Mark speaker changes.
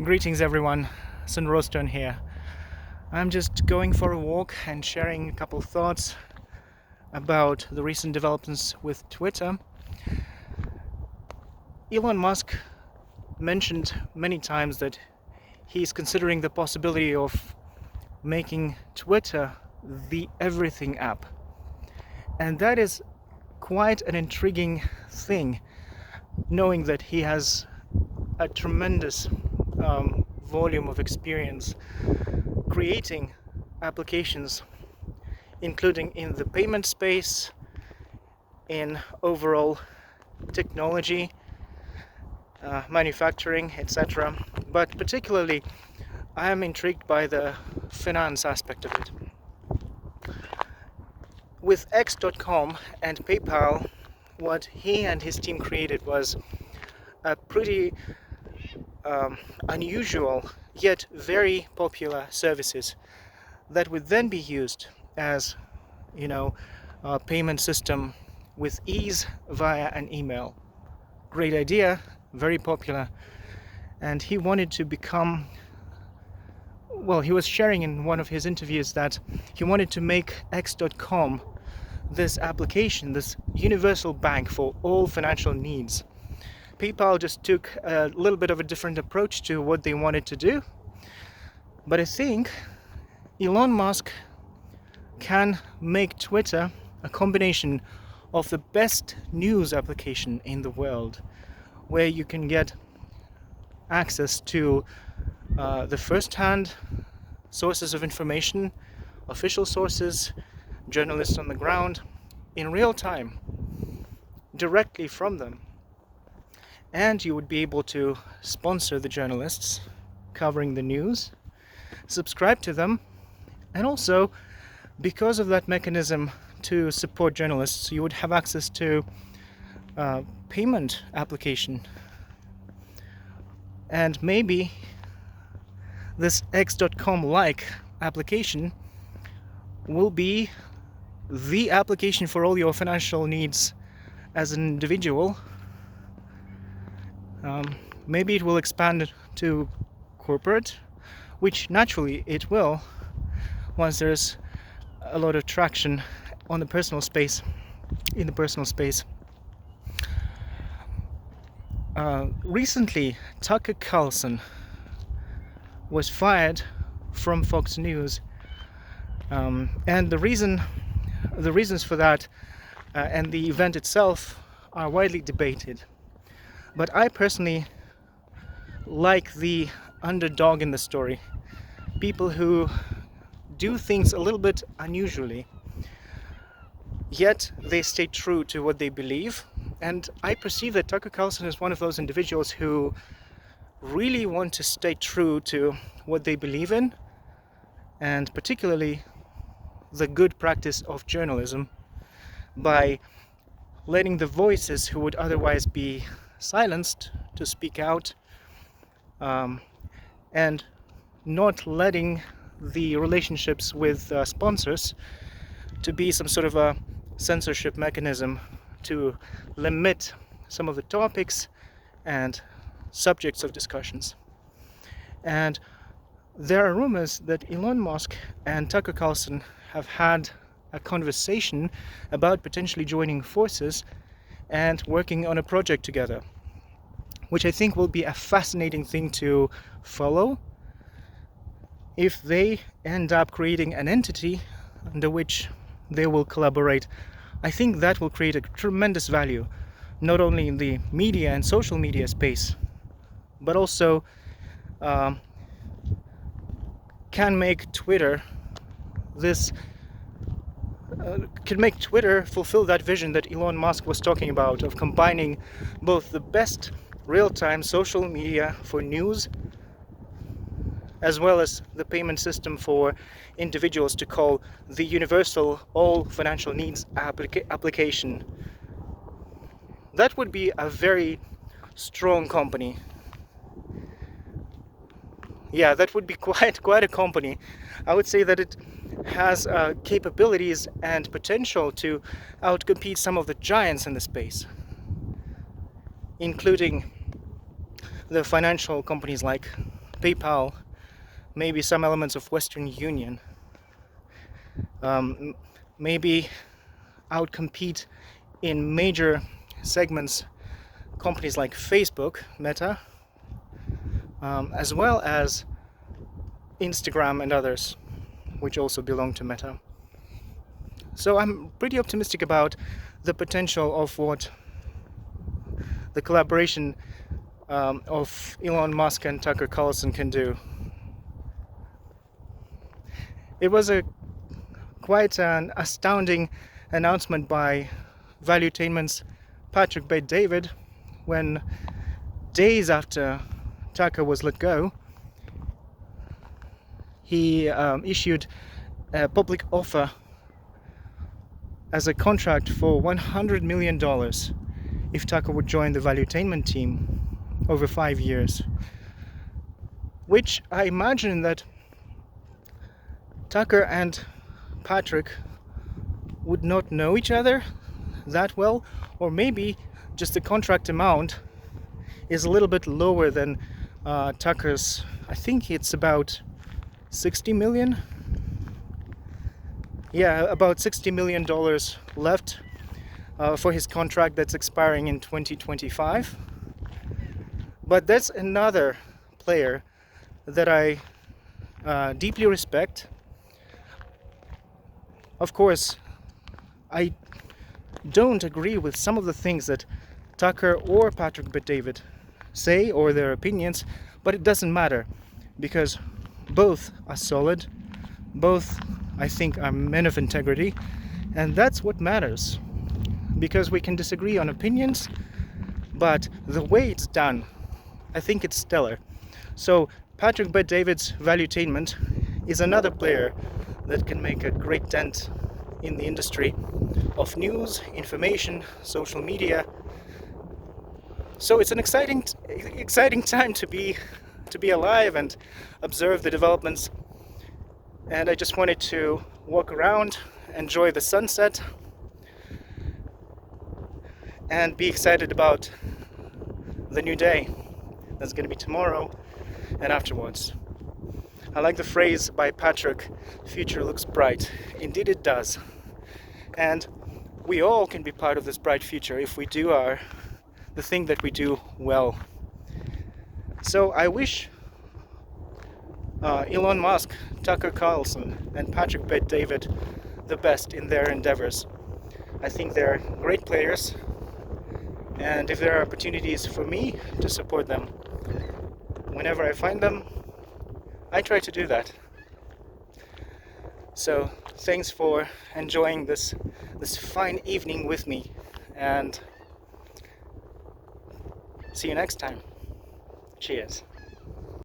Speaker 1: Greetings everyone, Sunrostern here. I'm just going for a walk and sharing a couple thoughts about the recent developments with Twitter. Elon Musk mentioned many times that he's considering the possibility of making Twitter the everything app. And that is quite an intriguing thing, knowing that he has a tremendous volume of experience creating applications, including in the payment space, in overall technology, manufacturing, etc. But particularly, I am intrigued by the finance aspect of it. With X.com and PayPal, what he and his team created was a pretty unusual yet very popular services that would then be used as, a payment system with ease via an email. Great idea, very popular, and he wanted to become, he was sharing in one of his interviews that he wanted to make X.com this application, this universal bank for all financial needs. PayPal just took a little bit of a different approach to what they wanted to do, but I think Elon Musk can make Twitter a combination of the best news application in the world, where you can get access to the first-hand sources of information, official sources, journalists on the ground, in real time, directly from them. And you would be able to sponsor the journalists covering the news, subscribe to them, and also, because of that mechanism to support journalists, you would have access to payment application. And maybe this X.com-like application will be the application for all your financial needs as an individual. Maybe it will expand to corporate, which naturally it will once there's a lot of traction on the personal space, in the personal space. Recently, Tucker Carlson was fired from Fox News, and the reasons for that and the event itself are widely debated. But I personally like the underdog in the story, people who do things a little bit unusually, yet they stay true to what they believe. And I perceive that Tucker Carlson is one of those individuals who really want to stay true to what they believe in, and particularly the good practice of journalism, by letting the voices who would otherwise be silenced to speak out, and not letting the relationships with sponsors to be some sort of a censorship mechanism to limit some of the topics and subjects of discussions. And there are rumors that Elon Musk and Tucker Carlson have had a conversation about potentially joining forces and working on a project together, which I think will be a fascinating thing to follow. If they end up creating an entity under which they will collaborate, I think that will create a tremendous value, not only in the media and social media space, but also can make Twitter fulfill that vision that Elon Musk was talking about, of combining both the best real-time social media for news as well as the payment system for individuals to call the universal all financial needs application. That would be a very strong company. Yeah, that would be quite a company. I would say that it has capabilities and potential to outcompete some of the giants in the space, including the financial companies like PayPal, maybe some elements of Western Union, maybe outcompete in major segments companies like Facebook, Meta, as well as Instagram and others, which also belong to Meta. So I'm pretty optimistic about the potential of what the collaboration of Elon Musk and Tucker Carlson can do. It was quite an astounding announcement by Valuetainment's Patrick Bet-David when, days after Tucker was let go, he issued a public offer as a contract for $100 million if Tucker would join the Valuetainment team over 5 years. Which I imagine that Tucker and Patrick would not know each other that well, or maybe just the contract amount is a little bit lower than Tucker's. I think it's about 60 million. Yeah, about $60 million left for his contract that's expiring in 2025. But that's another player that I deeply respect. Of course, I don't agree with some of the things that Tucker or Patrick Bet-David say or their opinions, but it doesn't matter because both are solid, both I think are men of integrity, and that's what matters, because we can disagree on opinions, but the way it's done, I think it's stellar. So Patrick Bet-David's Valuetainment is another player that can make a great dent in the industry of news, information, social media. So it's an exciting time to be alive and observe the developments. And I just wanted to walk around, enjoy the sunset, and be excited about the new day that's going to be tomorrow and afterwards. I like the phrase by Patrick, "Future looks bright." Indeed it does. And we all can be part of this bright future if we do the thing that we do well. So I wish Elon Musk, Tucker Carlson, and Patrick Bet-David the best in their endeavors. I think they're great players, and if there are opportunities for me to support them whenever I find them, I try to do that. So thanks for enjoying this fine evening with me, and see you next time. Cheers.